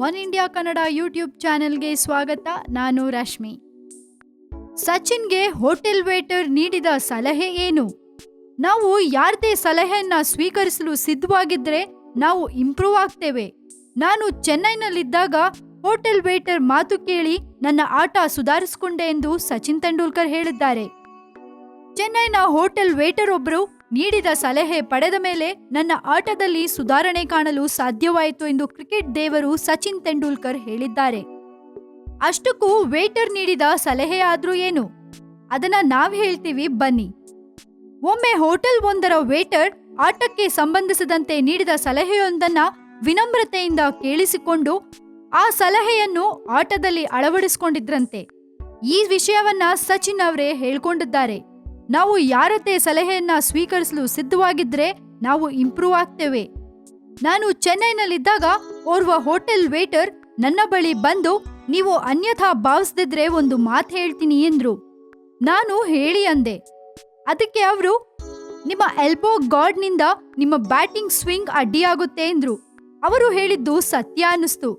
One India Kannada YouTube ಚಾನೆಲ್ಗೆ ಸ್ವಾಗತ. ನಾನು ರಶ್ಮಿ. ಸಚಿನ್ಗೆ ಹೋಟೆಲ್ ವೇಟರ್ ನೀಡಿದ ಸಲಹೆ ಏನು? ನಾವು ಯಾರದೇ ಸಲಹೆಯನ್ನ ಸ್ವೀಕರಿಸಲು ಸಿದ್ಧವಾಗಿದ್ರೆ ನಾವು ಇಂಪ್ರೂವ್ ಆಗ್ತೇವೆ. ನಾನು ಚೆನ್ನೈನಲ್ಲಿದ್ದಾಗ ಹೋಟೆಲ್ ವೇಟರ್ ಮಾತು ಕೇಳಿ ನನ್ನ ಆಟ ಸುಧಾರಿಸಿಕೊಂಡೆ ಎಂದು ಸಚಿನ್ ತೆಂಡೂಲ್ಕರ್ ಹೇಳಿದ್ದಾರೆ. ಚೆನ್ನೈನ ಹೋಟೆಲ್ ವೇಟರ್ ಒಬ್ಬರು ನೀಡಿದ ಸಲಹೆ ಪಡೆದ ಮೇಲೆ ನನ್ನ ಆಟದಲ್ಲಿ ಸುಧಾರಣೆ ಕಾಣಲು ಸಾಧ್ಯವಾಯಿತು ಎಂದು ಕ್ರಿಕೆಟ್ ದೇವರು ಸಚಿನ್ ತೆಂಡೂಲ್ಕರ್ ಹೇಳಿದ್ದಾರೆ. ಅಷ್ಟಕ್ಕೂ ವೇಟರ್ ನೀಡಿದ ಸಲಹೆ ಆದ್ರೂ ಏನು? ಅದನ್ನ ನಾವ್ ಹೇಳ್ತೀವಿ ಬನ್ನಿ. ಒಮ್ಮೆ ಹೋಟೆಲ್ ಒಂದರ ವೇಟರ್ ಆಟಕ್ಕೆ ಸಂಬಂಧಿಸಿದಂತೆ ನೀಡಿದ ಸಲಹೆಯೊಂದನ್ನ ವಿನಮ್ರತೆಯಿಂದ ಕೇಳಿಸಿಕೊಂಡು ಆ ಸಲಹೆಯನ್ನು ಆಟದಲ್ಲಿ ಅಳವಡಿಸಿಕೊಂಡಿದ್ರಂತೆ. ಈ ವಿಷಯವನ್ನ ಸಚಿನ್ ಅವರೇ ಹೇಳ್ಕೊಂಡಿದ್ದಾರೆ. ನಾವು ಯಾರದೇ ಸಲಹೆಯನ್ನ ಸ್ವೀಕರಿಸಲು ಸಿದ್ಧವಾಗಿದ್ರೆ ನಾವು ಇಂಪ್ರೂವ್ ಆಗ್ತೇವೆ. ನಾನು ಚೆನ್ನೈನಲ್ಲಿದ್ದಾಗ ಓರ್ವ ಹೋಟೆಲ್ ವೇಟರ್ ನನ್ನ ಬಳಿ ಬಂದು ನೀವು ಅನ್ಯಥಾ ಭಾವಿಸದಿದ್ರೆ ಒಂದು ಮಾತು ಹೇಳ್ತೀನಿ ಎಂದ್ರು. ನಾನು ಹೇಳಿ ಅಂದೆ. ಅದಕ್ಕೆ ಅವರು ನಿಮ್ಮ ಎಲ್ಬೋ ಗಾರ್ಡ್ನಿಂದ ನಿಮ್ಮ ಬ್ಯಾಟಿಂಗ್ ಸ್ವಿಂಗ್ ಅಡ್ಡಿಯಾಗುತ್ತೆ ಎಂದ್ರು. ಅವರು ಹೇಳಿದ್ದು ಸತ್ಯ ಅನ್ನಿಸ್ತು.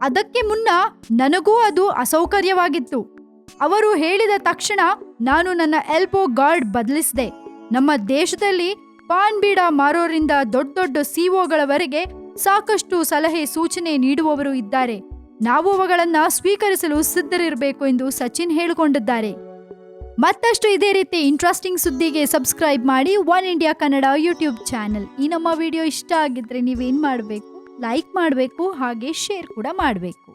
ಅದಕ್ಕೆ ಮುನ್ನ ನನಗೂ ಅದು ಅಸೌಕರ್ಯವಾಗಿತ್ತು. ಅವರು ಹೇಳಿದ ತಕ್ಷಣ ನಾನು ನನ್ನ ಎಲ್ಬೋ ಗಾರ್ಡ್ ಬದಲಿಸಿದೆ. ನಮ್ಮ ದೇಶದಲ್ಲಿ ಪಾನ್ ಬೀಡ ಮಾರೋರಿಂದ ದೊಡ್ಡ ದೊಡ್ಡ ಸಿಒಗಳವರೆಗೆ ಸಾಕಷ್ಟು ಸಲಹೆ ಸೂಚನೆ ನೀಡುವವರು ಇದ್ದಾರೆ. ನಾವು ಅವುಗಳನ್ನ ಸ್ವೀಕರಿಸಲು ಸಿದ್ಧರಿರಬೇಕು ಎಂದು ಸಚಿನ್ ಹೇಳಿಕೊಂಡಿದ್ದಾರೆ. ಮತ್ತಷ್ಟು ಇದೇ ರೀತಿ ಇಂಟ್ರೆಸ್ಟಿಂಗ್ ಸುದ್ದಿಗೆ ಸಬ್ಸ್ಕ್ರೈಬ್ ಮಾಡಿ one India Kannada YouTube channel. ಈ ನಮ್ಮ ವಿಡಿಯೋ ಇಷ್ಟ ಆಗಿದ್ರೆ ನೀವೇನ್ ಮಾಡಬೇಕು? ಲೈಕ್ ಮಾಡಬೇಕು, ಹಾಗೆ ಶೇರ್ ಕೂಡ ಮಾಡಬೇಕು.